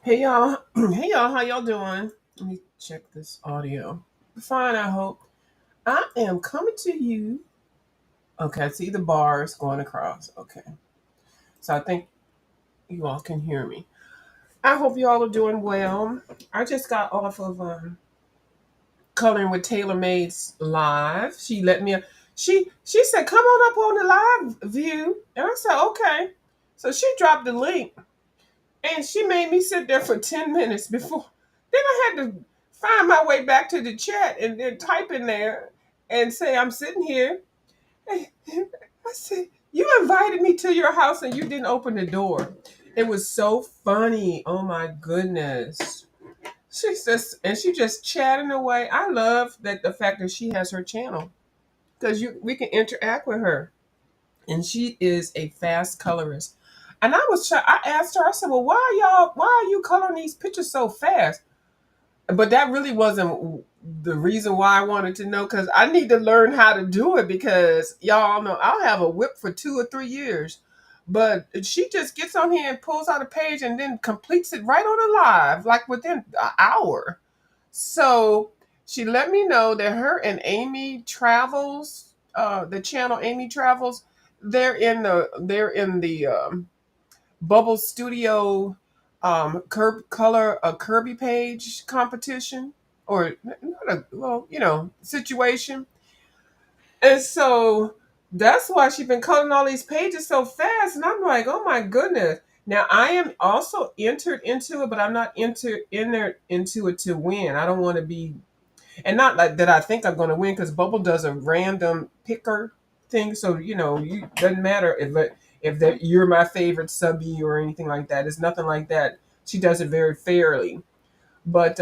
Hey y'all, hey y'all, how y'all doing? Let me check this audio. Fine, I hope. I am coming to you. Okay, I see the bars going across. Okay, so I think you all can hear me. I hope you all are doing well. I just got off of Coloring with Taylor Made's live. She let me. She said, "Come on up on the live view," and I said, "Okay." So she dropped the link, and she made me sit there for 10 minutes before. Then I had to find my way back to the chat and then type in there and say, I'm sitting here. I said, you invited me to your house and you didn't open the door. It was so funny. Oh my goodness. She just chatting away. I love that the fact that she has her channel because we can interact with her. And she is a fast colorist. And I asked her, I said, well, why are you coloring these pictures so fast? But that really wasn't the reason why I wanted to know, because I need to learn how to do it, because y'all know I'll have a whip for 2 or 3 years. But she just gets on here and pulls out a page and then completes it right on the live, like within an hour. So she let me know that her and Amy Travels, the channel Amy Travels, they're in the Bubble Studio color a Kirby page competition, or not a, well, situation. And so that's why she's been coloring all these pages so fast. And I'm like, oh my goodness. Now I am also entered into it, but I'm not into it to win. I don't want to be, and not like that I think I'm going to win, because Bubble does a random picker thing. So you doesn't matter if that you're my favorite subby or anything like that. It's nothing like that. She does it very fairly. But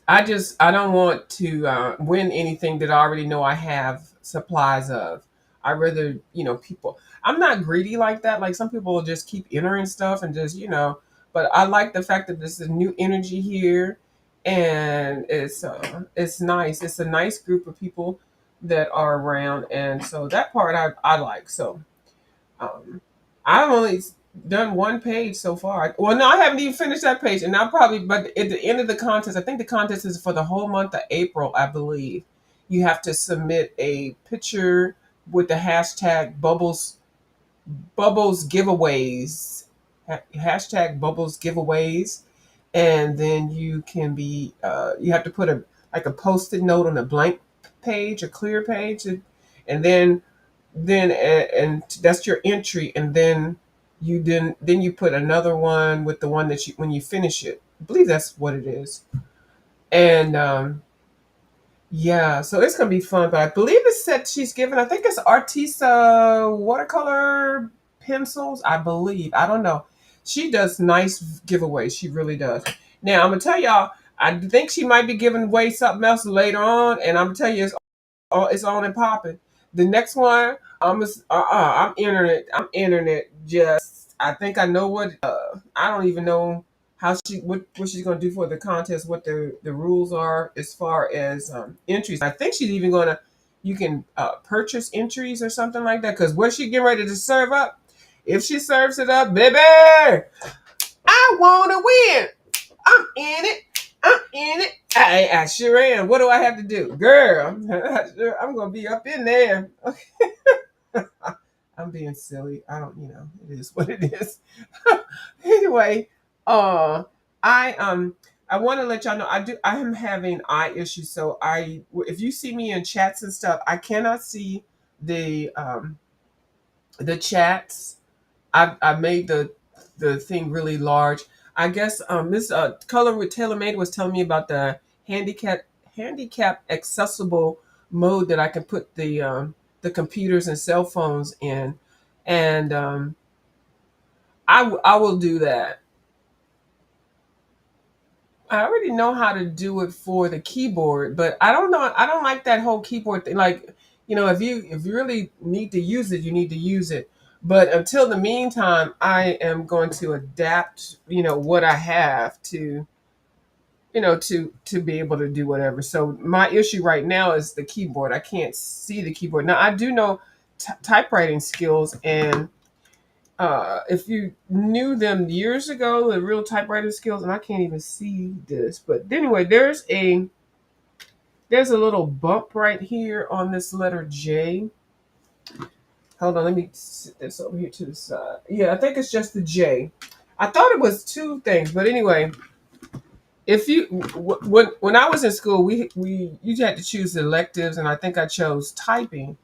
I don't want to win anything that I already know I have supplies of. I rather, people. I'm not greedy like that. Like some people will just keep entering stuff and just, But I like the fact that this is new energy here, and it's nice. It's a nice group of people that are around, and so that part I like. So um, I've only done one page so far. Well, no, I haven't even finished that page, and I'll probably. But at the end of the contest, I think the contest is for the whole month of April. I believe you have to submit a picture with the hashtag bubbles giveaways, hashtag bubbles giveaways, and then you can be. You have to put a like a post-it note on a blank page, a clear page, and then that's your entry, and then you put another one with the one that you when you finish it. I believe that's what it is. And yeah, so it's gonna be fun. But I believe the set she's given, I think it's Artisa watercolor pencils. I believe, I don't know. She does nice giveaways. She really does. Now I'm gonna tell y'all, I think she might be giving away something else later on, and I'm gonna tell you it's on and popping. The next one, I'm internet. I'm internet. Just I think I know what. I don't even know what she's gonna do for the contest. What the rules are as far as entries. I think she's even gonna. You can purchase entries or something like that. Because what she getting ready to serve up, if she serves it up, baby, I wanna win. I'm in it. I'm in it. I sure am. What do I have to do? Girl, I'm going to be up in there. Okay. I'm being silly. I don't, it is what it is. Anyway, uh, I I want to let y'all know I am having eye issues. So if you see me in chats and stuff, I cannot see the the chats. I made the thing really large. I guess Miss Color with Taylor Made was telling me about the handicap accessible mode that I can put the computers and cell phones in, and I will do that. I already know how to do it for the keyboard, but I don't know. I don't like that whole keyboard thing. Like, if you really need to use it, you need to use it. But until the meantime, I am going to adapt, what I have to be able to do whatever. So my issue right now is the keyboard. I can't see the keyboard. Now I do know typewriting skills, and if you knew them years ago, the real typewriter skills, and I can't even see this, but anyway, there's a little bump right here on this letter J. Hold on, let me sit this over here to the side. Yeah, I think it's just the J. I thought it was two things, but anyway, if you when I was in school, we you had to choose electives, and I think I chose typing.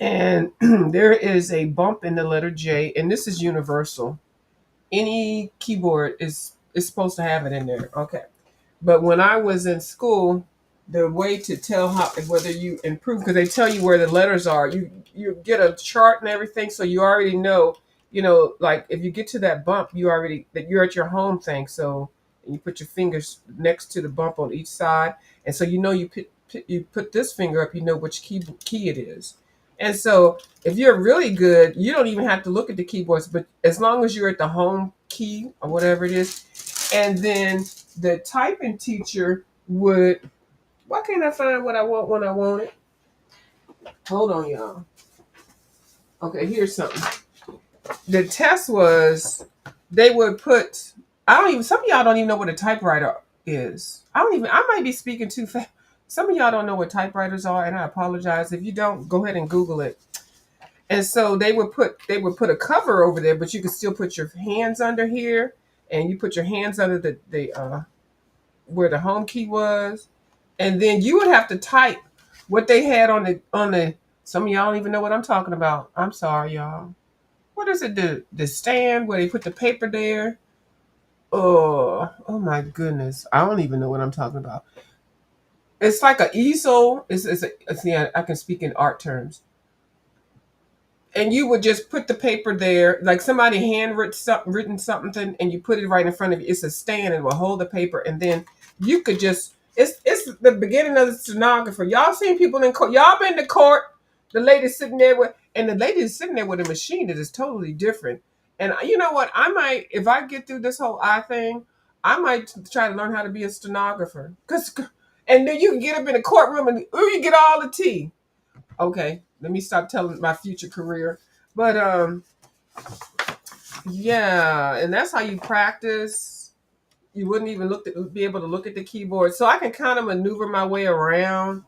And there is a bump in the letter J, and this is universal. Any keyboard is supposed to have it in there. Okay. But when I was in school, the way to tell how whether you improve, because they tell you where the letters are, you get a chart and everything, so you already know. Like if you get to that bump, you already that you're at your home thing. So and you put your fingers next to the bump on each side, and so you put this finger up, you know which key it is. And so if you're really good, you don't even have to look at the keyboards, but as long as you're at the home key or whatever it is, and then the typing teacher would. Why can't I find what I want when I want it? Hold on, y'all. Okay, here's something. The test was they would put. I don't even. Some of y'all don't even know what a typewriter is. I don't even. I might be speaking too fast. Some of y'all don't know what typewriters are, and I apologize if you don't. Go ahead and Google it. And so they would put a cover over there, but you could still put your hands under here, and you put your hands under the where the home key was, and then you would have to type what they had on the. Some of y'all don't even know what I'm talking about. I'm sorry, y'all. What is it? The stand where they put the paper there. Oh my goodness! I don't even know what I'm talking about. It's like an easel. Yeah, I can speak in art terms, and you would just put the paper there, like somebody written something, and you put it right in front of you. It's a stand and it will hold the paper, and then you could just. It's the beginning of the stenographer. Y'all seen people in court? Y'all been to court? The lady sitting there and the lady is sitting there with a machine that is totally different. And you know what? I might, if I get through this whole eye thing, I might try to learn how to be a stenographer. And then you can get up in the courtroom and you get all the tea. Okay, let me stop telling my future career. But yeah, and that's how you practice. You wouldn't even be able to look at the keyboard, so I can kind of maneuver my way around.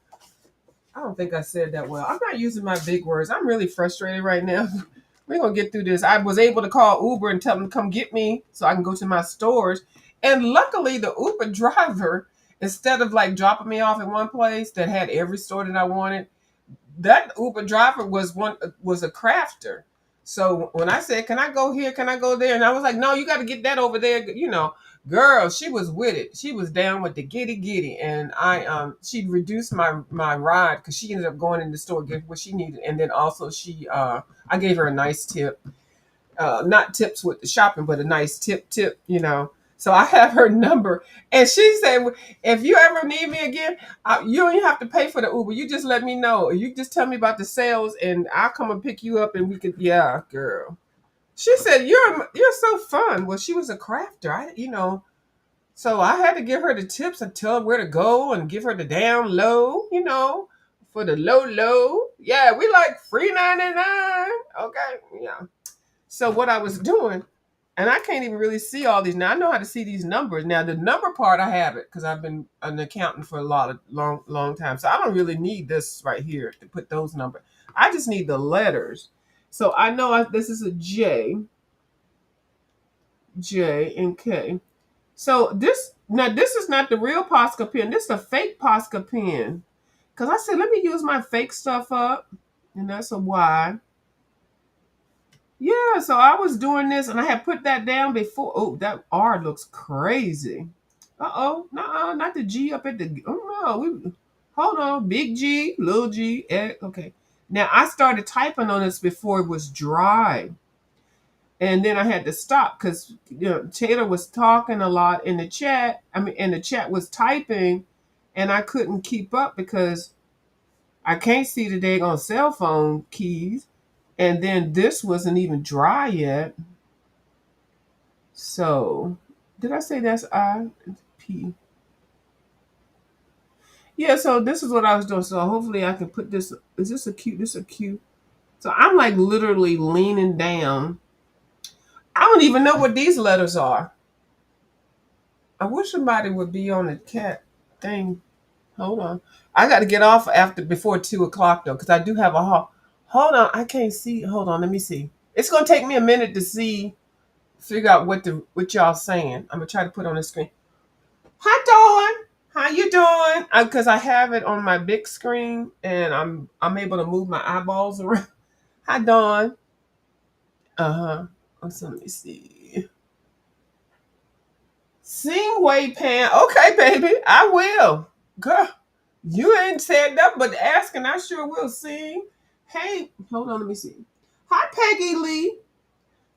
I don't think I said that well. I'm not using my big words. I'm really frustrated right now. We're gonna get through this. I was able to call Uber and tell them to come get me so I can go to my stores. And luckily the Uber driver, instead of like dropping me off in one place that had every store that I wanted, that Uber driver was a crafter. So when I said, "Can I go here? Can I go there?" and I was like, "No, you got to get that over there." Girl, she was with it. She was down with the giddy giddy, and she reduced my ride because she ended up going in the store get what she needed, and then also I gave her a nice tip, not tips with the shopping, but a nice tip. So I have her number, and she said, "If you ever need me again, you don't even have to pay for the Uber. You just let me know. You just tell me about the sales, and I'll come and pick you up, and we could." Yeah, girl. She said, "You're so fun." Well, she was a crafter. So I had to give her the tips and tell her where to go and give her the down low. For the low low. Yeah, we like free 99. Okay, yeah. So what I was doing, and I can't even really see all these now. I know how to see these numbers now. The number part I have it because I've been an accountant for a lot of long time. So I don't really need this right here to put those numbers. I just need the letters. So I know this is a J and K. So this is not the real Posca pen. This is a fake Posca pen. Cause I said let me use my fake stuff up, and that's a Y. Yeah, so I was doing this and I had put that down before. Oh, that R looks crazy. Uh-oh, not the G up at the. Oh no, hold on. Big G, little G. Okay. Now I started typing on this before it was dry. And then I had to stop because Taylor was talking a lot in the chat. I mean, and the chat was typing, and I couldn't keep up because I can't see the daggone cell phone keys. And then this wasn't even dry yet. So, did I say that's I? It's P. Yeah, so this is what I was doing. So hopefully I can put this. Is this a Q? This is a Q. So I'm like literally leaning down I don't even know what these letters are. I wish somebody would be on the cat thing. Hold on. I got to get off before 2 o'clock though, because I do have a hall. Hold on. I can't see. Hold on. Let me see. It's gonna take me a minute to figure out what y'all saying. I'm gonna try to put on the screen. Hi, Dawn. How you doing? Because I have it on my big screen, and I'm able to move my eyeballs around. Hi, Dawn. So let me see. Sing way pan. Okay, baby, I will. Girl, you ain't said that, but asking, I sure will sing. Hey, hold on, let me see. Hi, Peggy Lee.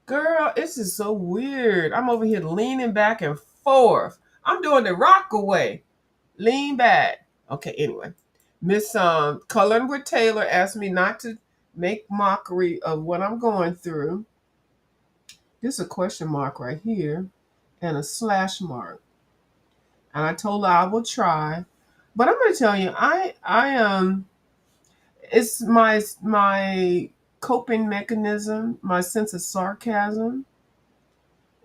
Girl, this is so weird. I'm over here leaning back and forth. I'm doing the rock away. Lean back. Okay, anyway. Miss Cullen with Taylor asked me not to make mockery of what I'm going through. There's a question mark right here and a slash mark. And I told her I will try. But I'm gonna tell you, it's my coping mechanism, my sense of sarcasm.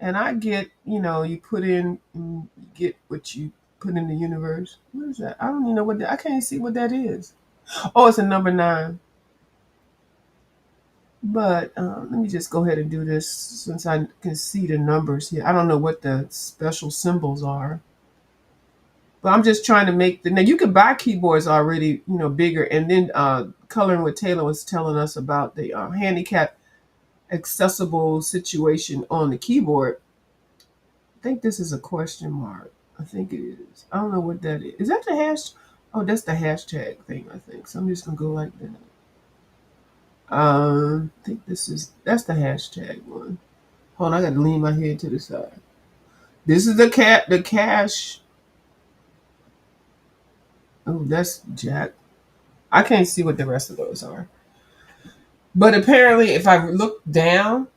And I get, you put in and you get what you put in the universe. What is that? I don't even know I can't see what that is. Oh, it's a number 9. But let me just go ahead and do this since I can see the numbers here. I don't know what the special symbols are. But I'm just trying to make now you can buy keyboards already, bigger. And then Coloring with Taylor was telling us about the handicap accessible situation on the keyboard. I think this is a question mark. I think it is. I don't know what that is. Is that the hash? Oh, that's the hashtag thing, I think. So I'm just gonna go like that. I think that's the hashtag one. Hold on, I gotta lean my head to the side. This is the cash. Oh, that's Jack. I can't see what the rest of those are. But apparently if I look down,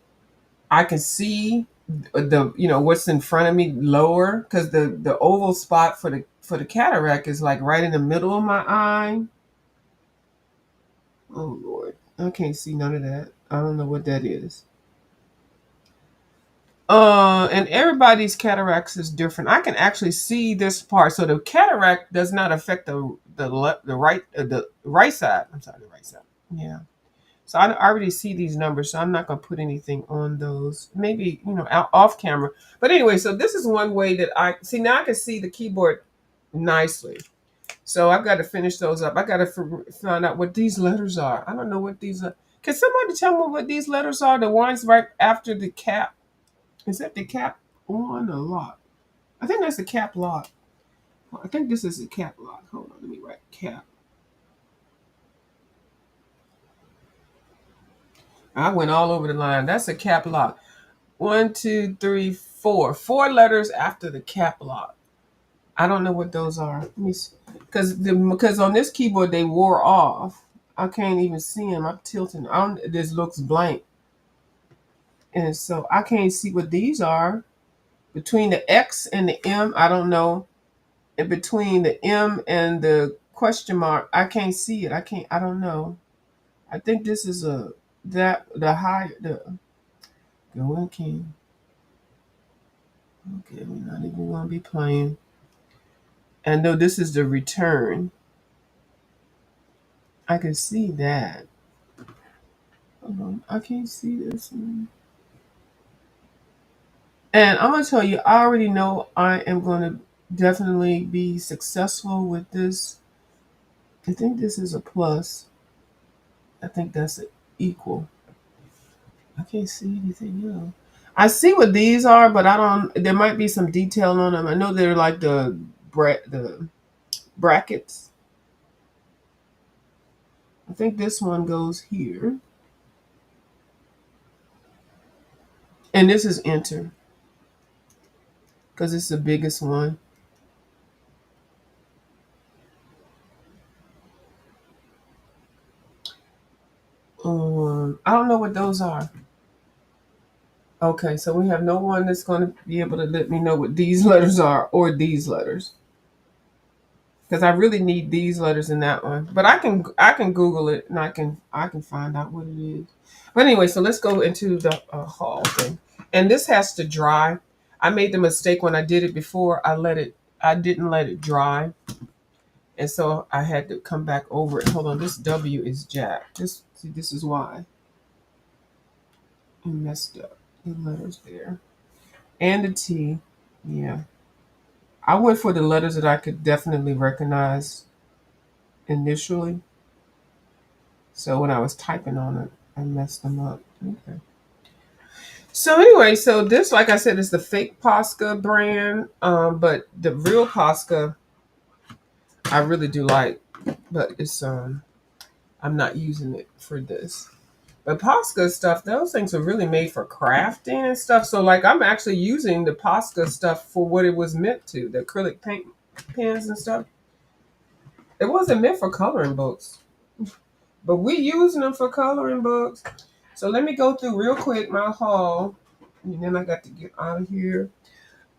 I can see what's in front of me lower, because the oval spot for the cataract is like right in the middle of my eye. Oh Lord, I can't see none of that. I don't know what that is. And everybody's cataracts is different. I can actually see this part, so the cataract does not affect the right side. I'm sorry, the right side. Yeah. So I already see these numbers, so I'm not going to put anything on those. Maybe, off camera. But anyway, so this is one way that I see. Now I can see the keyboard nicely. So I've got to finish those up. I got to find out what these letters are. I don't know what these are. Can somebody tell me what these letters are? The ones right after the cap. Is that the cap on or lock? I think that's the cap lock. I think this is the cap lock. Hold on, let me write cap. I went all over the line. That's a cap lock. 1, 2, 3, 4. 4 letters after the cap lock. I don't know what those are. Let me see. Because on this keyboard they wore off. I can't even see them. I'm tilting. This looks blank. And so I can't see what these are. Between the X and the M, I don't know. And between the M and the question mark, I can't see it. I don't know. I think this is the go in king. Okay, we're not even gonna be playing. And no, this is the return. I can see that. Hold on, I can't see this one. And I'm gonna tell you, I already know I am gonna definitely be successful with this. I think this is a plus. I think that's an equal. I can't see anything else. I see what these are, but I don't. There might be some detail on them. I know they're like the brackets. I think this one goes here, and this is enter because it's the biggest one. I don't know what those are. Okay, so we have no one that's going to be able to let me know what these letters are or these letters, because I really need these letters in that one. But I can Google it and I can find out what it is. But anyway, so let's go into the haul thing. And this has to dry. I made the mistake when I did it before. I didn't let it dry. And so I had to come back over it. Hold on, this W is jacked. This is why I messed up the letters there. And the T. Yeah. I went for the letters that I could definitely recognize initially. So when I was typing on it, I messed them up. Okay. So anyway, so this, like I said, is the fake Posca brand. But the real Posca, I really do like, but it's I'm not using it for this. But Posca stuff, those things are really made for crafting and stuff. So like I'm actually using the Posca stuff for what it was meant to, the acrylic paint pens and stuff. It wasn't meant for coloring books. But we using them for coloring books. So let me go through real quick my haul. And then I got to get out of here.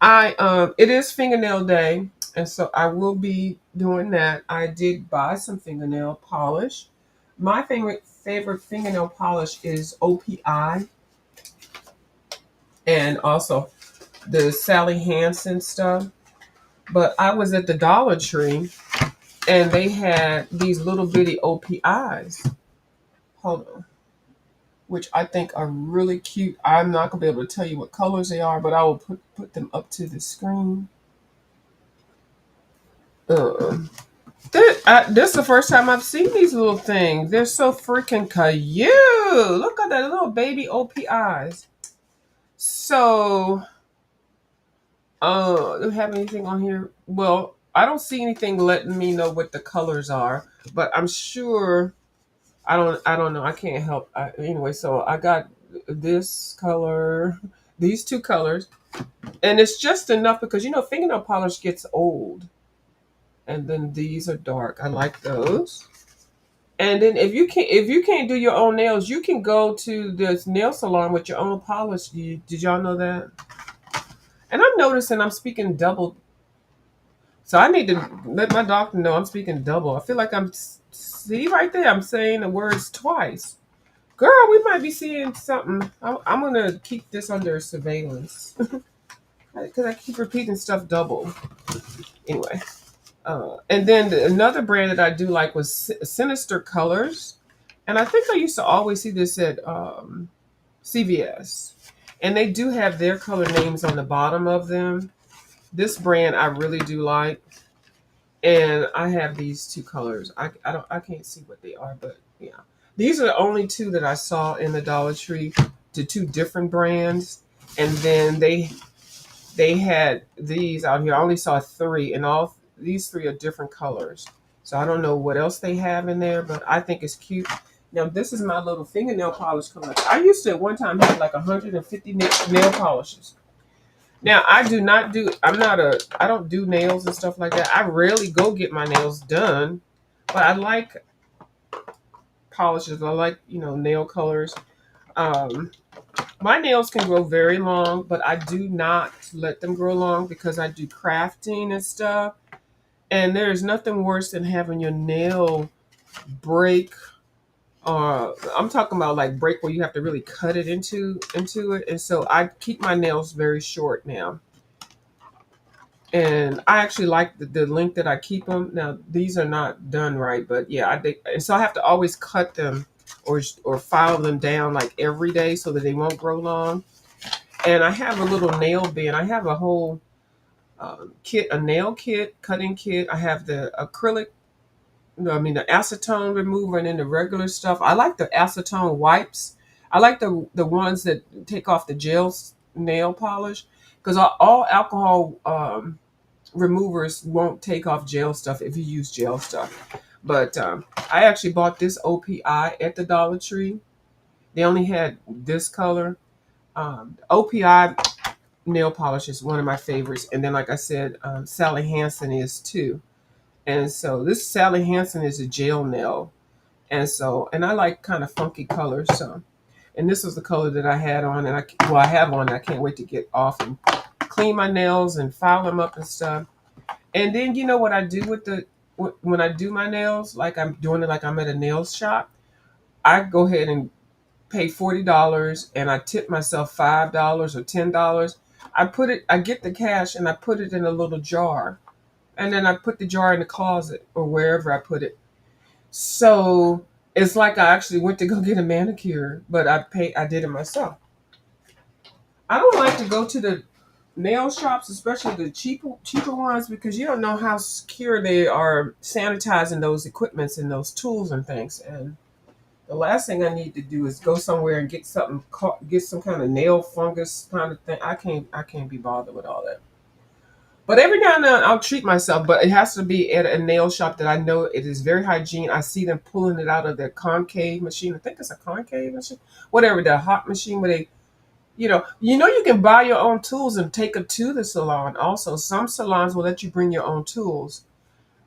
It is fingernail day, and so I will be doing that. I did buy some fingernail polish. My favorite fingernail polish is OPI, and also the Sally Hansen stuff. But I was at the Dollar Tree and they had these little bitty OPIs. Hold on. Which I think are really cute. I'm not gonna be able to tell you what colors they are, but I will put them up to the screen. This is the first time I've seen these little things. They're so freaking cute. Look at that little baby OPIs. So, do we have anything on here? Well, I don't see anything letting me know what the colors are, but I'm sure I don't know. I can't help. Anyway, so I got this color, these two colors, and it's just enough because fingernail polish gets old, and then these are dark. I like those. And then if you can't do your own nails, you can go to this nail salon with your own polish. Did y'all know that? And I'm noticing I'm speaking double, so I need to let my doctor know I'm speaking double. I feel like see right there. I'm saying the words twice. Girl, we might be seeing something. I'm gonna keep this under surveillance because I keep repeating stuff double. Anyway, and then another brand that I do like was Sinister Colors, and I think I used to always see this at CVS, and they do have their color names on the bottom of them. This brand I really do like, and I have these two colors. I can't see what they are, but yeah, these are the only two that I saw in the Dollar Tree. To two different brands, and then they had these out here. I only saw three, and all these three are different colors. So I don't know what else they have in there, but I think it's cute. Now this is my little fingernail polish collection. I used to at one time have like 150 nail polishes. Now I do not do. I don't do nails and stuff like that. I rarely go get my nails done, but I like polishes. I like nail colors. Um, my nails can grow very long, but I do not let them grow long because I do crafting and stuff. And there's nothing worse than having your nail break. I'm talking about like break where you have to really cut it into it. And so I keep my nails very short now. And I actually like the length that I keep them. Now these are not done right, but yeah, I think. And so I have to always cut them or file them down like every day so that they won't grow long. And I have a little nail bin. I have a whole kit, a nail kit, cutting kit. I have the acrylic, the acetone remover, and then the regular stuff. I like the acetone wipes. I like the ones that take off the gel nail polish because all alcohol removers won't take off gel stuff if you use gel stuff. But I actually bought this OPI at the Dollar Tree. They only had this color. OPI nail polish is one of my favorites. And then, like I said, Sally Hansen is too. And so this Sally Hansen is a gel nail. And I like kind of funky colors. So, and this was the color that I had on, and I have on. I can't wait to get off and clean my nails and file them up and stuff. And then you know what I do with when I do my nails, like I'm doing it like I'm at a nail shop. I go ahead and pay $40 and I tip myself $5 or $10, I get the cash and I put it in a little jar. And then I put the jar in the closet or wherever I put it. So it's like I actually went to go get a manicure, but I did it myself. I don't like to go to the nail shops, especially the cheaper ones, because you don't know how secure they are sanitizing those equipments and those tools and things. And the last thing I need to do is go somewhere and get get some kind of nail fungus kind of thing. I can't be bothered with all that. But every now and then I'll treat myself, but it has to be at a nail shop that I know it is very hygiene. I see them pulling it out of their concave machine. I think it's a concave machine, whatever, the hot machine where they, you can buy your own tools and take them to the salon. Also, some salons will let you bring your own tools.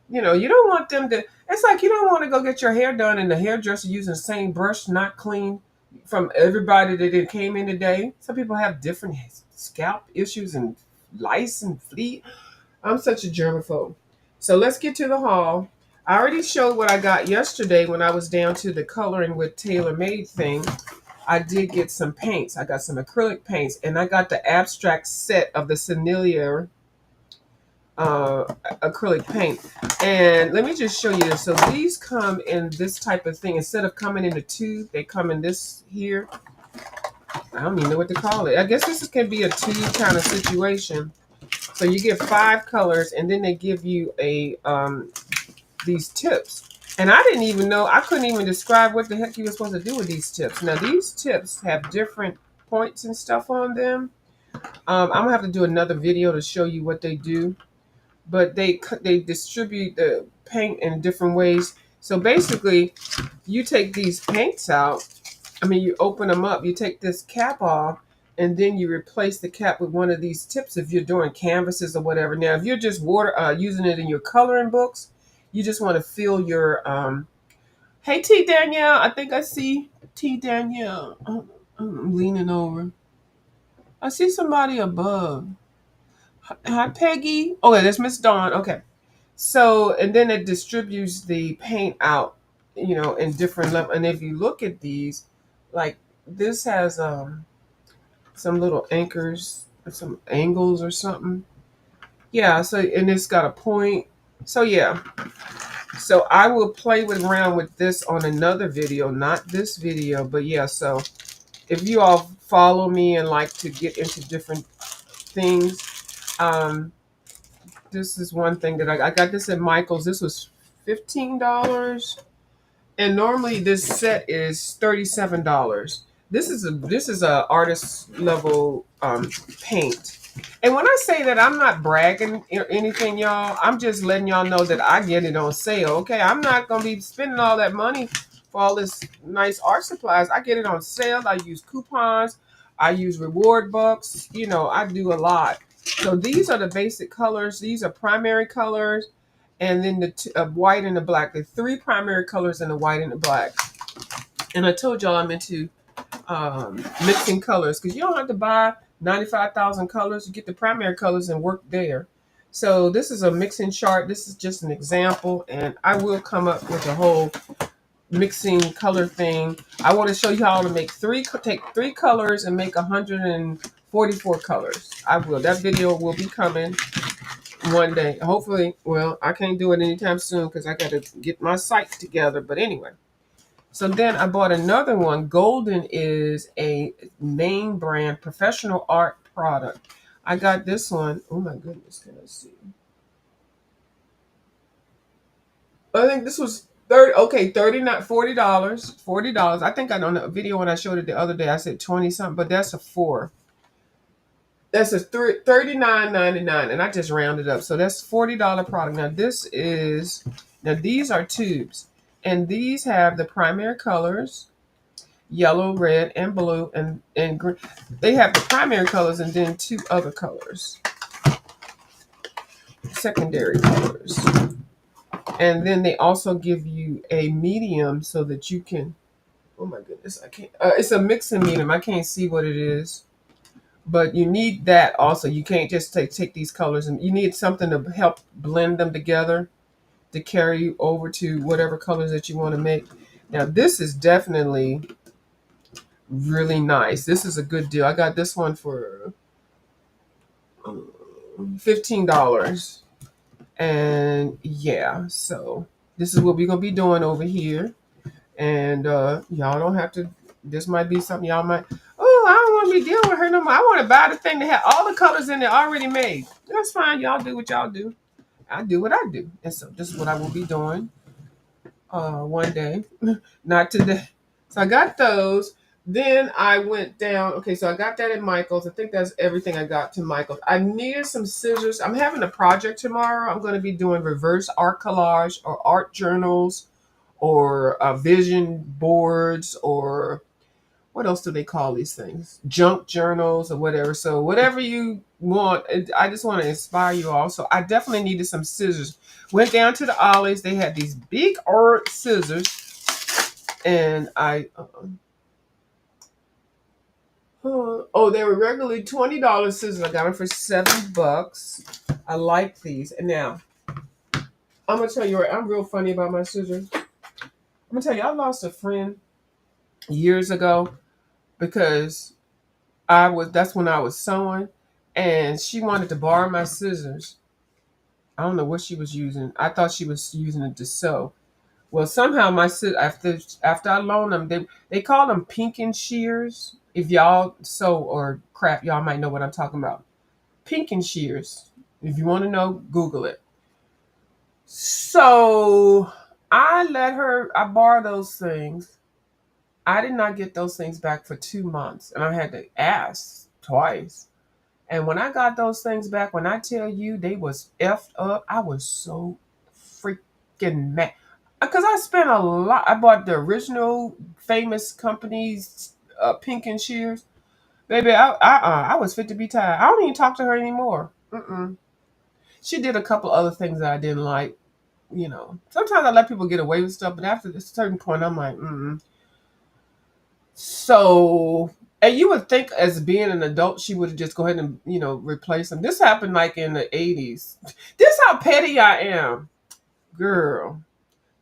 You don't want them to. It's like you don't want to go get your hair done and the hairdresser using the same brush, not clean from everybody that it came in today. Some people have different scalp issues and lice and flea. I'm such a germaphobe. So let's get to the haul. I already showed what I got yesterday when I was down to the coloring with Tailor Made thing. I did get some paints. I got some acrylic paints, and I got the abstract set of the Sennelier acrylic paint. And let me just show you this. So these come in this type of thing. Instead of coming in a tube, they come in this here. I don't even know what to call it. I guess this can be a tube kind of situation. So you get 5 colors, and then they give you these tips. And I didn't even know, I couldn't even describe what the heck you were supposed to do with these tips. Now, these tips have different points and stuff on them. I'm going to have to do another video to show you what they do. But they distribute the paint in different ways. So basically, you take these paints out. You open them up. You take this cap off, and then you replace the cap with one of these tips if you're doing canvases or whatever. Now, if you're just using it in your coloring books, you just want to fill your hey, T Danielle, I think I see T Danielle. I'm leaning over. I see somebody above. Hi, Peggy. Oh, yeah, that's Miss Dawn. Okay. So, and then it distributes the paint out, in different levels. And if you look at these, like this has some little anchors or some angles or something. Yeah, so, and it's got a point. So yeah. So I will play around with this on another video, not this video, but yeah, so if you all follow me and like to get into different things, this is one thing that I got this at Michaels. This was $15, and normally this set is $37. This is a artist level paint. And when I say that, I'm not bragging or anything, y'all. I'm just letting y'all know that I get it on sale. Okay, I'm not gonna be spending all that money for all this nice art supplies. I get it on sale. I use coupons. I use reward bucks. I do a lot. So these are the basic colors. These are primary colors, and then the white and the black. The 3 primary colors and the white and the black. And I told y'all I'm into mixing colors, because you don't have to buy 95,000 colors. You get the primary colors and work there. So this is a mixing chart. This is just an example, and I will come up with a whole mixing color thing. I want to show you how to take 3 colors and make 144 colors. I will. That video will be coming one day. Hopefully, well, I can't do it anytime soon because I got to get my sites together. But anyway. So then I bought another one. Golden is a name brand professional art product. I got this one. Oh my goodness, can I see? I think this was $39, $40. I think on the video when I showed it the other day, I said 20 something, but that's a 4. That's a $39.99, and I just rounded up. So that's $40 product. Now these are tubes, and these have the primary colors, yellow, red, and blue, and green. They have the primary colors and then 2 other colors, secondary colors. And then they also give you a medium so that you can, oh my goodness, I can't, it's a mixing medium. I can't see what it is, but you need that also. You can't just take these colors, and you need something to help blend them together to carry you over to whatever colors that you want to make. Now this is definitely Really nice. This is a good deal. I got this one for $15. And yeah, so this is what we're gonna be doing over here. And y'all don't have to. This might be something y'all might. Oh, I don't want to be dealing with her no more. I want to buy the thing that had all the colors in it already made. That's fine. Y'all do what y'all do. I do what I do. And so this is what I will be doing one day. Not today. So I got those. Then I went down. Okay, so I got that at Michael's. I think that's everything I got to Michael's. I needed some scissors. I'm having a project tomorrow. I'm going to be doing reverse art collage or art journals or vision boards or what else do they call these things? Junk journals or whatever. So whatever you want, I just want to inspire you all. So I definitely needed some scissors. Went down to the Ollies. They had these big art scissors, and they were regularly $20 scissors. I got them for $7. I like these. And now I'm gonna tell you, I'm real funny about my scissors. I'm gonna tell you, I lost a friend years ago because that's when I was sewing, and she wanted to borrow my scissors. I don't know what she was using. I thought she was using it to sew. Well, somehow my scissors, after I loaned them, they call them pink and shears. If y'all sew or craft, y'all might know what I'm talking about. Pink and shears. If you want to know, Google it. So I borrowed those things. I did not get those things back for 2 months, and I had to ask twice. And when I got those things back, when I tell you they was effed up, I was so freaking mad. Because I spent a lot. I bought the original famous company's Pink and Shears. Baby, I was fit to be tired. I don't even talk to her anymore. Mm-mm. She did a couple other things that I didn't like. Sometimes I let people get away with stuff, but after a certain point, I'm like, mm-mm. So, and you would think as being an adult, she would just go ahead and, replace them. This happened like in the 80s. This how petty I am, girl.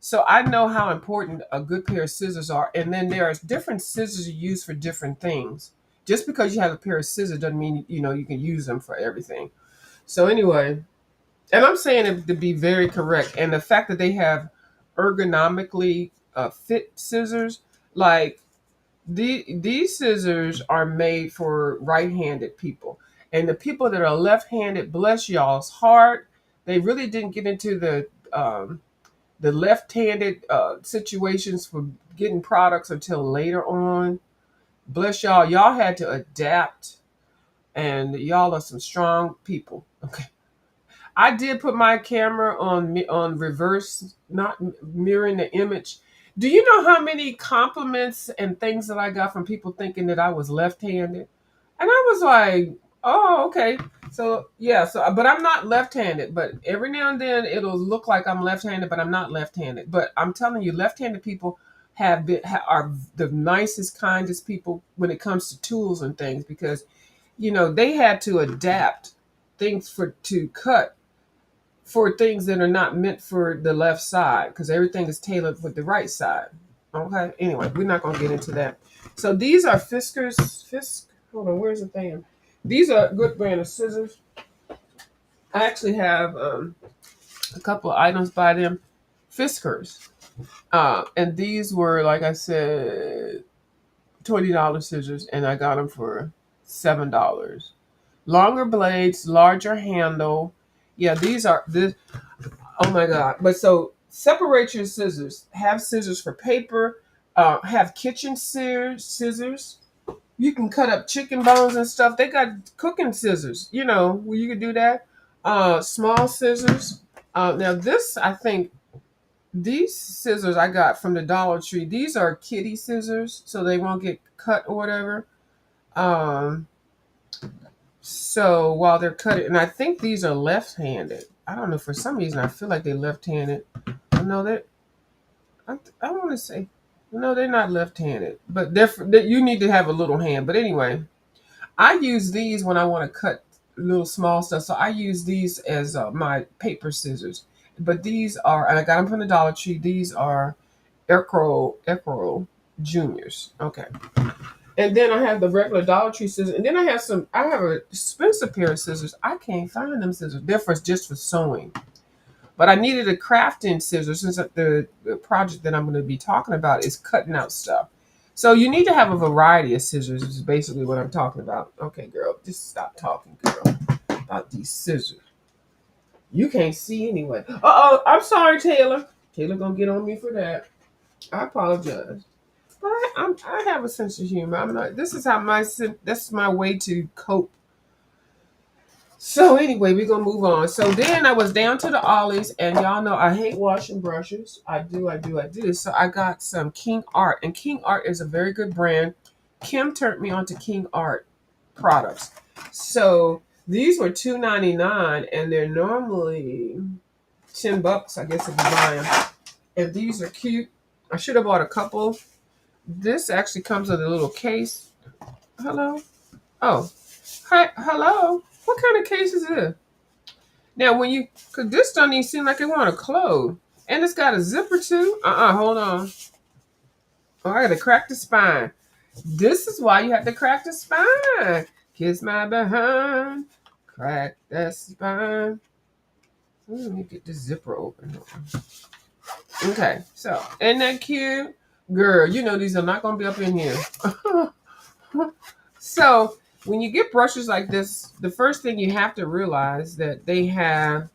So I know how important a good pair of scissors are. And then there are different scissors you use for different things. Just because you have a pair of scissors doesn't mean, you can use them for everything. So anyway, and I'm saying it to be very correct. And the fact that they have ergonomically fit scissors, like, these scissors are made for right-handed people, and the people that are left-handed, bless y'all's heart, they really didn't get into the left-handed situations for getting products until later on. Bless y'all, y'all had to adapt, and y'all are some strong people. Okay, I did put my camera on reverse, not mirroring the image. Do you know how many compliments and things that I got from people thinking that I was left-handed? And I was like, "Oh, okay." So yeah, but I'm not left-handed. But every now and then it'll look like I'm left-handed, but I'm not left-handed. But I'm telling you, left-handed people are the nicest, kindest people when it comes to tools and things because they had to adapt things to cut for things that are not meant for the left side because everything is tailored for the right side. Okay. Anyway, we're not going to get into that. So these are Fisk. Hold on. Where's the thing? These are a good brand of scissors. I actually have a couple of items by them. Fiskars. And these were, like I said, $20 scissors, and I got them for $7. Longer blades, larger handle. Yeah, these are this. Oh my God. But so separate your scissors. Have scissors for paper. Have kitchen scissors. You can cut up chicken bones and stuff. They got cooking scissors, where you can do that. Small scissors. Now this, I think, these scissors I got from the Dollar Tree. These are kitty scissors, so they won't get cut or whatever. So while they're cutting, and I think these are left-handed. I don't know, for some reason I feel like they're left-handed. No, I want to say, no, they're not left-handed, but you need to have a little hand. But anyway, I use these when I want to cut little small stuff. So I use these as my paper scissors. But these are, and I got them from the Dollar Tree. These are Ecro Juniors. Okay. And then I have the regular Dollar Tree scissors. And then I have a expensive pair of scissors. I can't find them scissors. They're just for sewing. But I needed a crafting scissors since the project that I'm going to be talking about is cutting out stuff. So you need to have a variety of scissors, is basically what I'm talking about. Okay, girl, just stop talking, girl, about these scissors. You can't see anyway. Uh-oh, I'm sorry, Taylor. Taylor gonna get on me for that. I apologize. But I have a sense of humor. I'm not. This is how that's my way to cope. So anyway, we're gonna move on. So then I was down to the Ollies, and y'all know I hate washing brushes. I do. So I got some King Art, and King Art is a very good brand. Kim turned me on to King Art products. So these were $2.99, and they're normally $10, I guess, if you buy them. And these are cute. I should have bought a couple. This actually comes with a little case. Hello. Oh, hi. Hello. What kind of case is this? Now, cause this don't even seem like it want to close. And it's got a zipper too. Hold on. Oh, I gotta crack the spine. This is why you have to crack the spine. Kiss my behind. Crack that spine. Let me get the zipper open. Okay, so, isn't that cute? Girl, you know these are not gonna be up in here. So, when you get brushes like this, the first thing you have to realize that they have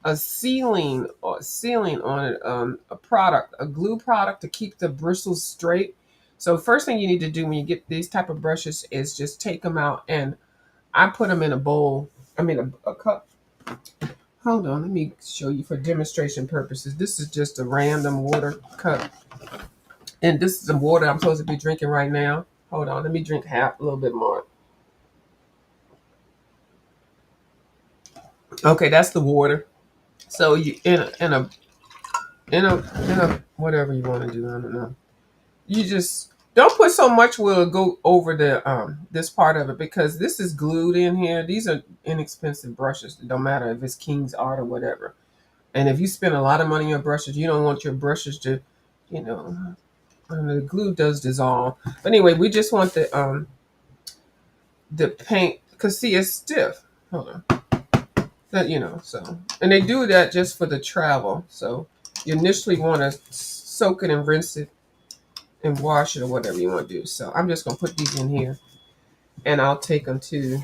a sealing on it, a glue product to keep the bristles straight. So first thing you need to do when you get these type of brushes is just take them out, and I put them in a bowl. I mean a cup. Hold on, let me show you for demonstration purposes. This is just a random water cup, and this is the water I'm supposed to be drinking right now. Hold on, let me drink a little bit more. Okay, that's the water. So you in a whatever you want to do. I don't know. You just don't put so much. Will go over the this part of it because this is glued in here. These are inexpensive brushes. It don't matter if it's King's Art or whatever. And if you spend a lot of money on brushes, you don't want your brushes to, you know, the glue does dissolve. But anyway, we just want the paint because see it's stiff. Hold on. That so and they do that just for the travel. So you initially want to soak it and rinse it and wash it or whatever you want to do. So I'm just gonna put these in here, and I'll take them to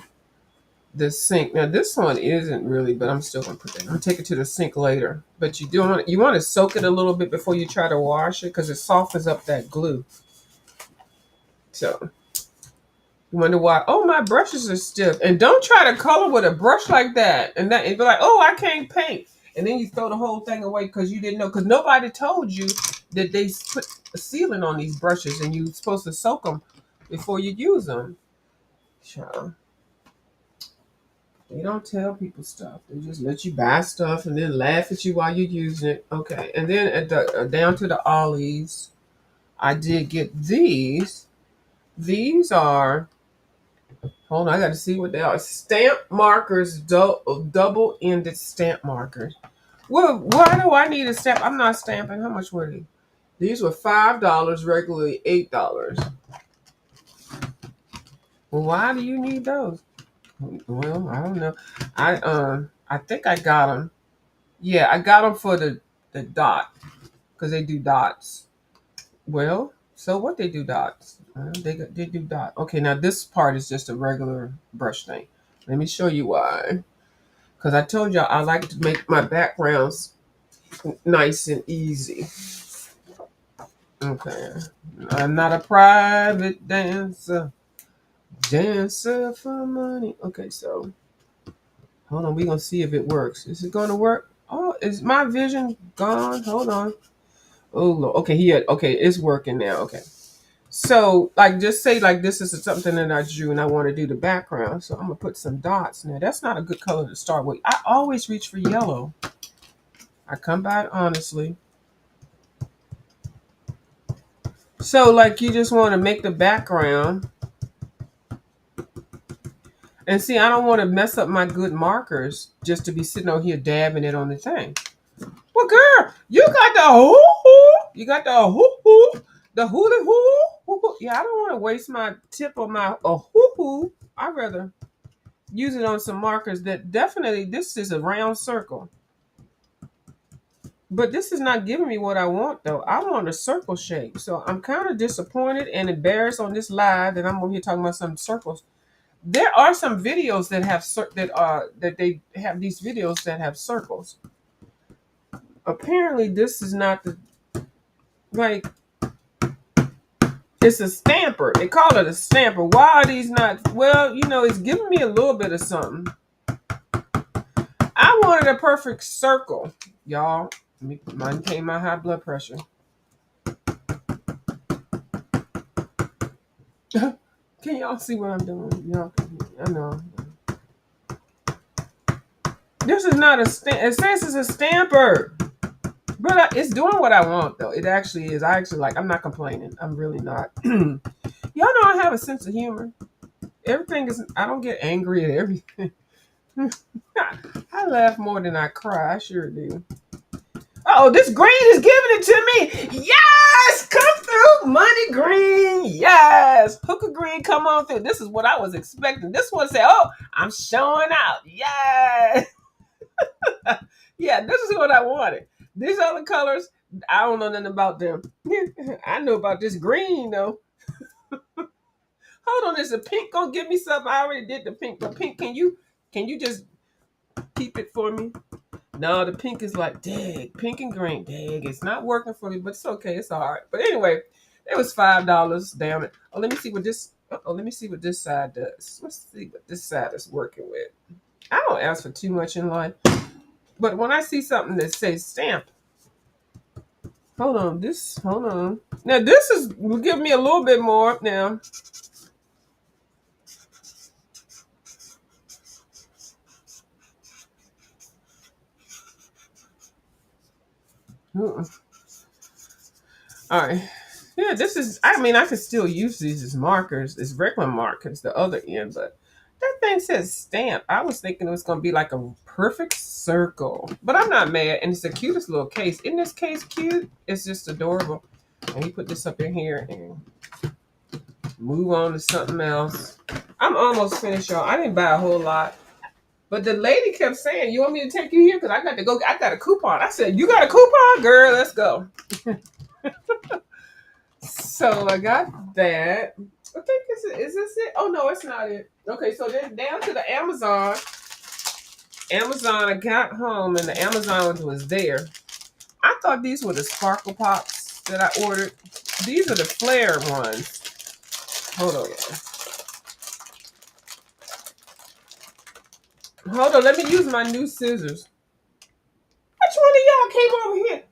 the sink. Now this one isn't really, but I'm still gonna put that. I'll take it to the sink later. But you want to soak it a little bit before you try to wash it because it softens up that glue. So you wonder why? Oh, my brushes are stiff. And don't try to color with a brush like that. And be like, oh, I can't paint. And then you throw the whole thing away because you didn't know. Because nobody told you that they put a sealant on these brushes and you're supposed to soak them before you use them. Child. They don't tell people stuff. They just let you buy stuff and then laugh at you while you're using it. Okay. And then down to the Ollies, I did get these. These are... Hold on, I got to see what they are. Stamp markers, double-ended stamp markers. Well, why do I need a stamp? I'm not stamping. How much were they? These were $5, regularly $8. Well, why do you need those? Well, I don't know. I think I got them. Yeah, I got them for the dot because they do dots. Well, so what they do dots? They do dot. Okay, now this part is just a regular brush thing. Let me show you why. Because I told y'all I like to make my backgrounds nice and easy. Okay. I'm not a private dancer. Dancer for money. Okay, so hold on. We're going to see if it works. Is it going to work? Oh, is my vision gone? Hold on. Oh, Lord. Okay, okay, it's working now. Okay. So, like, just say, like, this is something that I drew and I want to do the background. So, I'm going to put some dots. Now, that's not a good color to start with. I always reach for yellow. I come by it honestly. So, like, you just want to make the background. And see, I don't want to mess up my good markers just to be sitting over here dabbing it on the thing. Well, girl, you got the hoo-hoo. You got the hoo-hoo. The hula hoo. Yeah, I don't want to waste my tip on my hoo-hoo. I'd rather use it on some markers that definitely, this is a round circle. But this is not giving me what I want though. I want a circle shape. So I'm kind of disappointed and embarrassed on this live that I'm over here talking about some circles. There are some videos that have that they have these videos that have circles. Apparently this is not the like it's a stamper. They call it a stamper. Why are these not? Well, it's giving me a little bit of something. I wanted a perfect circle, y'all. Mine came my high blood pressure. Can y'all see what I'm doing? Y'all, I know. This is not a stamp. It says it's a stamper, but it's doing what I want though. It actually is. I actually like. I'm not complaining. I'm really not. Y'all know I have a sense of humor. Everything is. I don't get angry at everything. I laugh more than I cry. I sure do. Oh, this green is giving it to me. Yes, come through, money green. Yes, hooker green, come on through. This is what I was expecting. This one said, "Oh, I'm showing out." Yes. Yeah, this is what I wanted. These other colors, I don't know nothing about them. I know about this green though. Hold on, is the pink gonna give me something? I already did the pink, but pink, can you just keep it for me? No, the pink is like, dang, pink and green, dang, it's not working for me, but it's okay, it's all right. But anyway, it was $5. Damn it. Oh, let me see what this. Oh, let me see what this side does. Let's see what this side is working with. I don't ask for too much in life, but when I see something that says stamp, hold on, hold on. Now this will give me a little bit more now. Uh-uh. All right. Yeah, this is. I mean, I could still use these as markers, as regular markers, the other end, but that thing says stamp. I was thinking it was gonna be like a perfect circle, but I'm not mad. And it's the cutest little case. Isn't this case cute? It's just adorable. And you put this up in here and move on to something else. I'm almost finished, y'all. I didn't buy a whole lot. But the lady kept saying, "You want me to take you here? Because I got to go. I got a coupon." I said, "You got a coupon, girl? Let's go." So I got that. I think is this it? Oh no, it's not it. Okay, so then down to the Amazon. Amazon, I got home and the Amazon was there. I thought these were the sparkle pops that I ordered. These are the flare ones. Hold on. Hold on, let me use my new scissors. Which one of y'all came over here?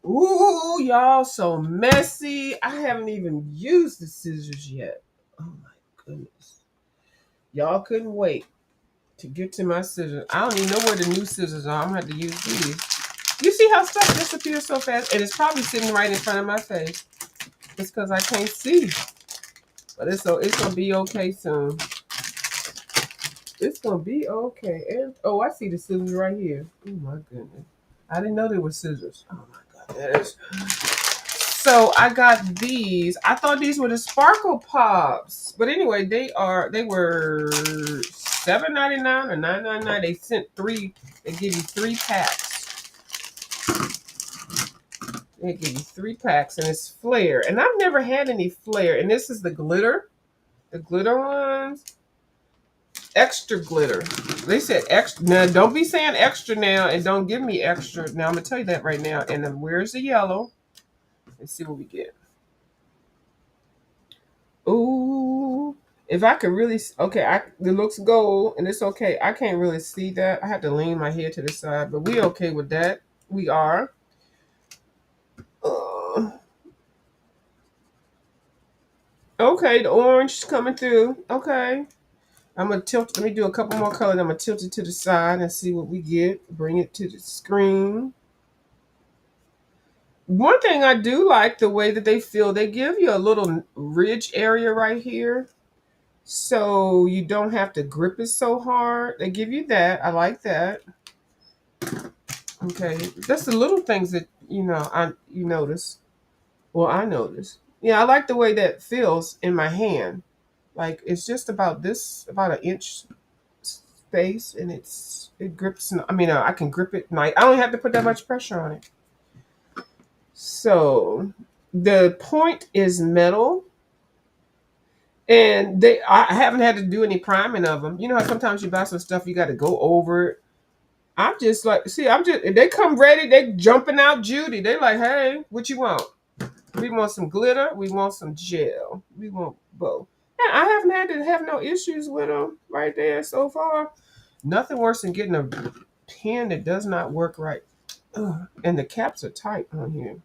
Ooh, y'all so messy. I haven't even used the scissors yet. Oh my goodness. Y'all couldn't wait to get to my scissors. I don't even know where the new scissors are. I'm gonna have to use these. You see how stuff disappears so fast? And it's probably sitting right in front of my face. It's because I can't see. But it's gonna be okay soon. It's gonna be okay. And oh, I see the scissors right here. Oh my goodness. I didn't know there were scissors. Oh my goodness. So I got these. I thought these were the sparkle pops. But anyway, they were $7.99 or $9.99. They sent three, they give you 3 packs. They give you 3 packs and it's flare. And I've never had any flare. And this is the glitter. The glitter ones. Extra glitter. They said extra. Now don't be saying extra now and don't give me extra. Now I'm gonna tell you that right now. And then where's the yellow? Let's see what we get. Ooh, if I could really, okay, it looks gold and it's okay. I can't really see that. I have to lean my head to the side, but we okay with that. We are. Okay, the orange is coming through. Okay, I'm gonna tilt. Let me do a couple more colors. I'm gonna tilt it to the side and see what we get. Bring it to the screen. One thing I do like the way that they feel. They give you a little ridge area right here. So you don't have to grip it so hard. They give you that. I like that. Okay, that's the little things that you notice. Well, I notice. Yeah, I like the way that feels in my hand. Like it's just about this, about an inch space, and it grips. I mean, I can grip it nice. I don't have to put that much pressure on it. So the point is metal, and I haven't had to do any priming of them. You know how sometimes you buy some stuff you got to go over it. I'm just like, see, I'm just they come ready. They jumping out, Judy. They like, hey, what you want? We want some glitter. We want some gel. We want both. And I haven't had to have no issues with them right there so far. Nothing worse than getting a pen that does not work right. Ugh. And the caps are tight on here.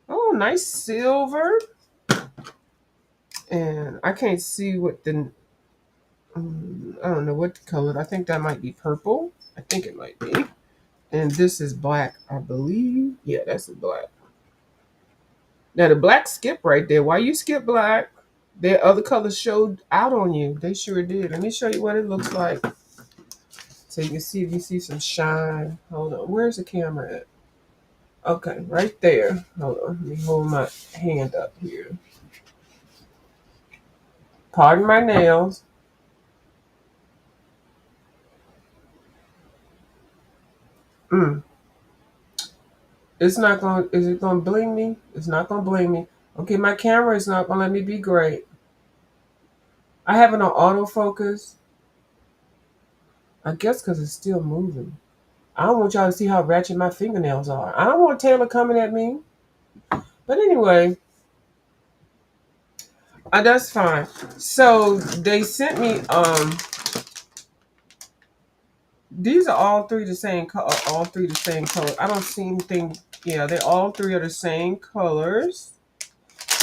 Oh, nice silver. And I can't see what the I don't know what the color. I think that might be purple. I think it might be. And this is black, I believe. Yeah, that's a black. Now the black skip right there. Why you skip black? The other colors showed out on you. They sure did. Let me show you what it looks like. So you can see if you see some shine. Hold on. Where's the camera at? Okay, right there. Hold on. Let me hold my hand up here. Pardon my nails. Mm. It's not going. Is it going to bling me? It's not going to bling me. Okay, my camera is not going to let me be great. I have it on autofocus. I guess because it's still moving. I don't want y'all to see how ratchet my fingernails are. I don't want Taylor coming at me. But anyway, that's fine. So they sent me these are all three the same color. All three the same color. I don't see anything. Yeah, they all three are the same colors.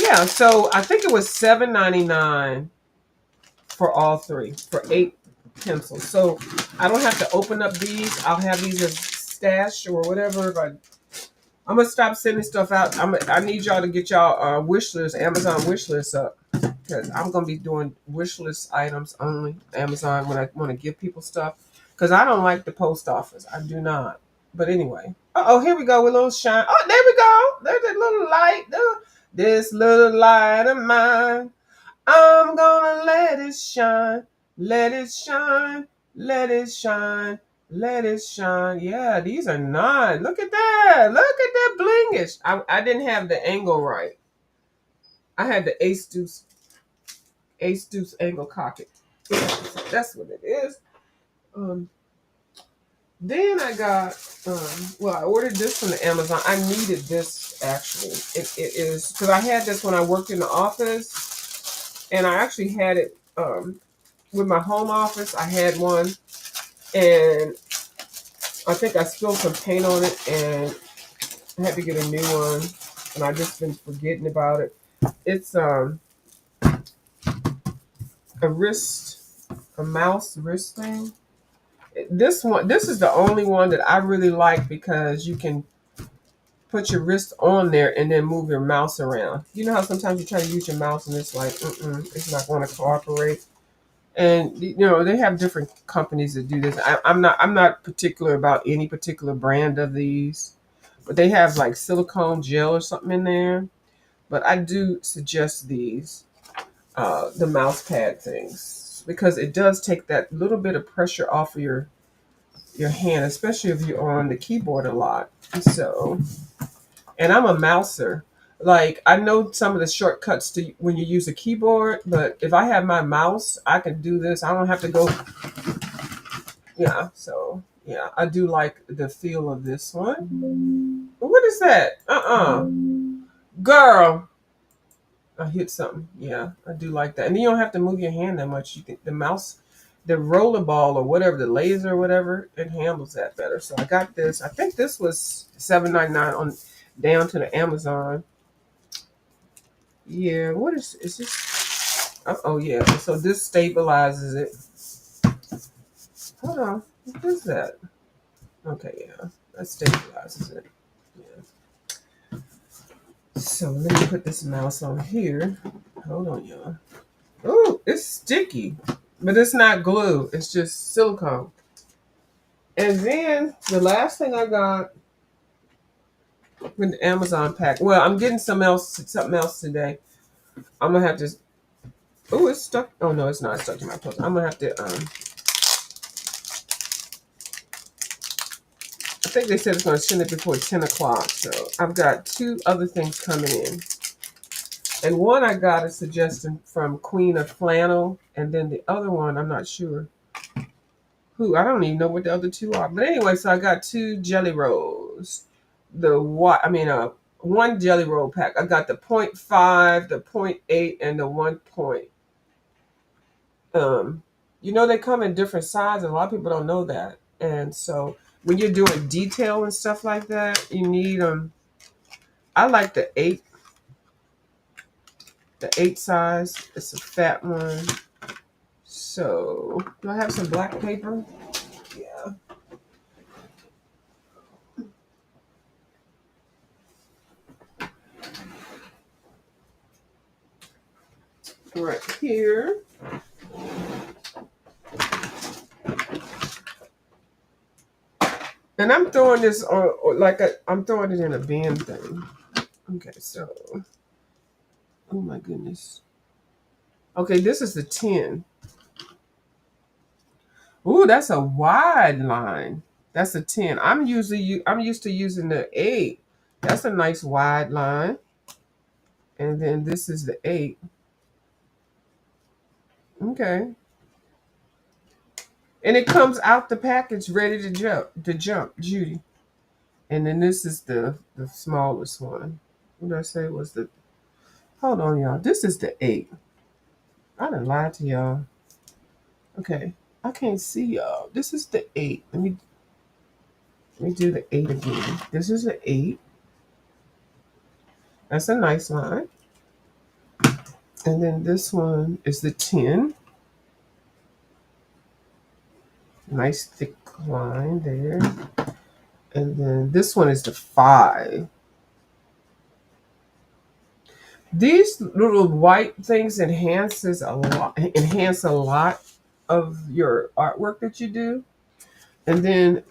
Yeah, so I think it was $7.99 for all three for 8 pencils. So I don't have to open up these. I'll have these as stash or whatever. I'm gonna stop sending stuff out. I need y'all to get y'all wish list, Amazon wish list up, because I'm gonna be doing wish list items only Amazon when I want to give people stuff. Because I don't like the post office. I do not. But anyway. Oh, here we go with a little shine. Oh, there we go. There's a little light. This little light of mine. I'm gonna let it shine. Let it shine. Let it shine. Let it shine. Yeah, these are nice. Look at that. Look at that blingish. I didn't have the angle right. I had the ace deuce angle cocked. Yeah, so that's what it is. Then I got I ordered this from the Amazon. I needed this actually. It is because I had this when I worked in the office, and I actually had it with my home office. I had one, and I think I spilled some paint on it, and I had to get a new one, and I just been forgetting about it. It's a mouse wrist thing. This is the only one that I really like because you can put your wrist on there and then move your mouse around. You know how sometimes you try to use your mouse and it's like, it's not going to cooperate. And they have different companies that do this. I'm not particular about any particular brand of these, but they have like silicone gel or something in there. But I do suggest these, the mouse pad things, because it does take that little bit of pressure off of your hand, especially if you're on the keyboard a lot. So, and I'm a mouser. Like I know some of the shortcuts to when you use a keyboard, but if I have my mouse, I can do this. I don't have to go. Yeah, so yeah, I do like the feel of this one. What is that? Girl, I hit something. Yeah, I do like that. And you don't have to move your hand that much. You can the mouse, the roller ball or whatever, the laser or whatever, it handles that better. So I got this. I think this was $7.99 on down to the Amazon. Yeah, what is this? Oh yeah. So this stabilizes it. Hold on. What is that? Okay, yeah. That stabilizes it. Yeah. So let me put this mouse on here. Hold on, y'all. Oh, it's sticky, but it's not glue. It's just silicone. And then the last thing I got with the Amazon pack. Well, I'm getting something else today. I'm gonna have to. Oh, it's stuck. Oh no, it's not stuck to my post. I'm gonna have to. I think they said it's gonna send it before 10 o'clock. So I've got 2 other things coming in, and one I got a suggestion from Queen of Flannel, and then the other one I'm not sure who. I don't even know what the other 2 are. But anyway, so I got 2 jelly rolls. The what? I mean, one jelly roll pack. I got the 0.5, the 0.8, and the 1 point. They come in different sizes. A lot of people don't know that, and so when you're doing detail and stuff like that, you need I like the 8 size. It's a fat one. So do I have some black paper? Yeah. Right here. And I'm throwing this on I'm throwing it in a bin thing. Okay, so oh my goodness. Okay, this is the 10. Ooh, that's a wide line. That's a 10. I'm used to using the 8. That's a nice wide line. And then this is the 8. Okay. And it comes out the package ready to jump, Judy. And then this is the smallest one. What did I say was the hold on, y'all. This is the 8. I done lied to y'all. Okay. I can't see y'all. This is the 8. Let me do the 8 again. This is the 8. That's a nice line. And then this one is the 10. Nice thick line there. And then this one is the 5. These little white things enhance a lot of your artwork that you do. And then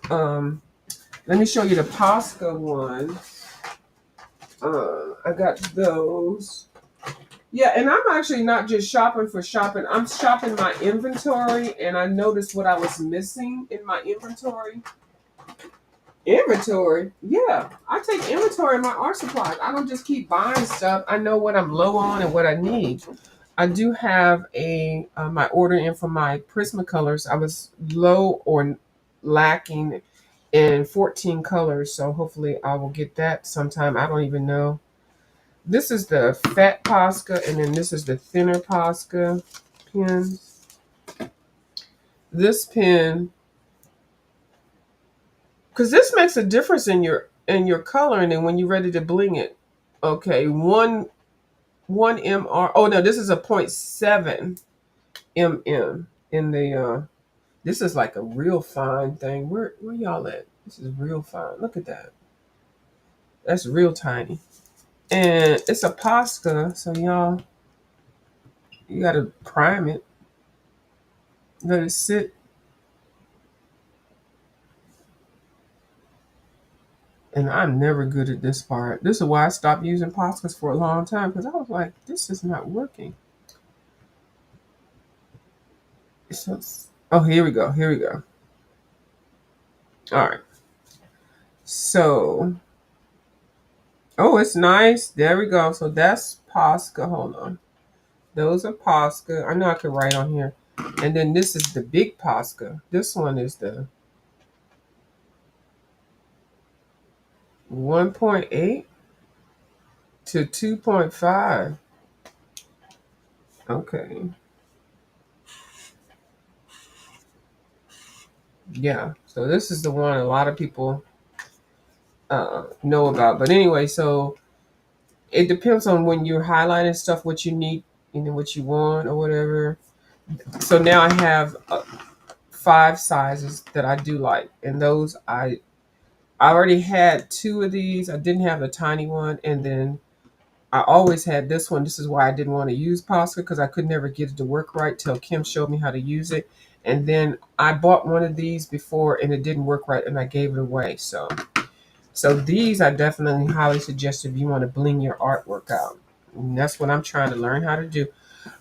let me show you the Posca one. I got those. Yeah, and I'm actually not just shopping for shopping. I'm shopping my inventory, and I noticed what I was missing in my inventory. Inventory? Yeah, I take inventory in my art supplies. I don't just keep buying stuff. I know what I'm low on and what I need. I do have my order in for my Prismacolors. I was low or lacking in 14 colors, so hopefully I will get that sometime. I don't even know. This is the fat Posca, and then this is the thinner Posca pen. This pen, because this makes a difference in your coloring and when you're ready to bling it. Okay, one MR. Oh no, this is a 0.7 mm in the. This is like a real fine thing. Where y'all at? This is real fine. Look at that. That's real tiny. And it's a Posca, so y'all, you gotta prime it. Let it sit. And I'm never good at this part. This is why I stopped using Poscas for a long time, because I was like, this is not working. Oh, here we go. Here we go. All right. So, oh, it's nice. There we go. So that's Posca. Hold on. Those are Posca. I know I could write on here. And then this is the big Posca. This one is the 1.8 to 2.5. Okay. Yeah. So this is the one a lot of people know about. But anyway, so it depends on when you're highlighting stuff, what you need, what you want or whatever. So now I have 5 sizes that I do like, and those I already had 2 of these. I didn't have the tiny one, and then I always had this one. This is why I didn't want to use Posca, because I could never get it to work right till Kim showed me how to use it. And then I bought one of these before and it didn't work right and I gave it away. So So these I definitely highly suggest if you want to bling your artwork out. And that's what I'm trying to learn how to do.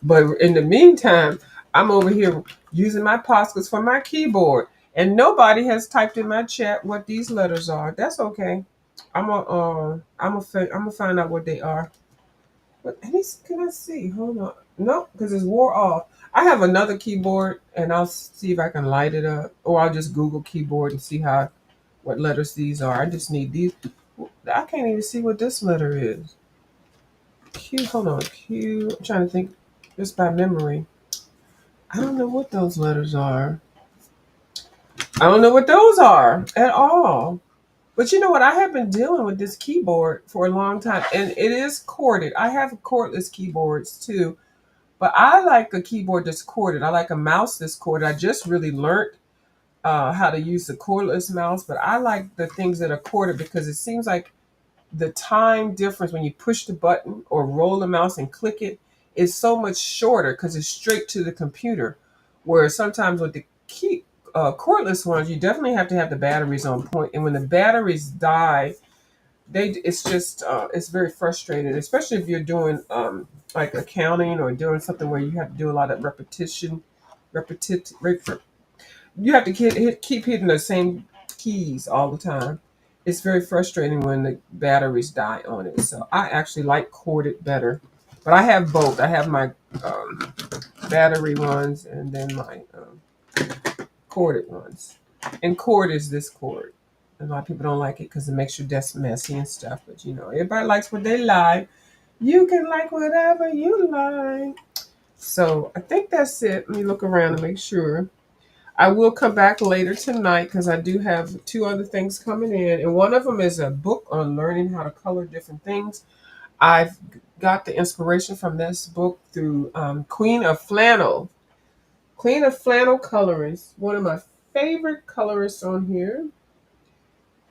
But in the meantime, I'm over here using my Poscas for my keyboard. And nobody has typed in my chat what these letters are. That's okay. I'm gonna find out what they are. But at least can I see? Hold on. No, because it's wore off. I have another keyboard, and I'll see if I can light it up, or I'll just Google keyboard and see how what letters these are. I just need these. I can't even see what this letter is. Q. Hold on. Q. I'm trying to think just by memory. I don't know what those letters are. I don't know what those are at all. But you know what? I have been dealing with this keyboard for a long time, and it is corded. I have cordless keyboards too, but I like a keyboard that's corded. I like a mouse that's corded. I just really learned how to use the cordless mouse, but I like the things that are corded because it seems like the time difference when you push the button or roll the mouse and click it is so much shorter because it's straight to the computer. Whereas sometimes with the cordless ones, you definitely have to have the batteries on point, and when the batteries die, it's just it's very frustrating, especially if you're doing like accounting or doing something where you have to do a lot of repetitive you have to keep hitting the same keys all the time. It's very frustrating when the batteries die on it. So I actually like corded better. But I have both. I have my battery ones and then my corded ones. And cord is this cord. A lot of people don't like it because it makes your desk messy and stuff. But you know, everybody likes what they like. You can like whatever you like. So I think that's it. Let me look around and make sure. I will come back later tonight because I do have two other things coming in, and one of them is a book on learning how to color different things. I've got the inspiration from this book through Queen of Flannel. Queen of Flannel colorist, one of my favorite colorists on here.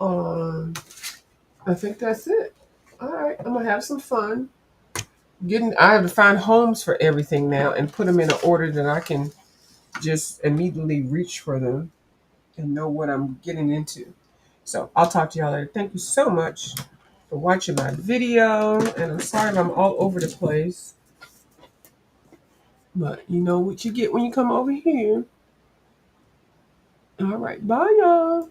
Um, I think that's it. All right, I'm gonna have some fun. I have to find homes for everything now and put them in an order that I can just immediately reach for them and know what I'm getting into. So I'll talk to y'all later. Thank you so much for watching my video. And I'm sorry if I'm all over the place. But you know what you get when you come over here. All right. Bye, y'all.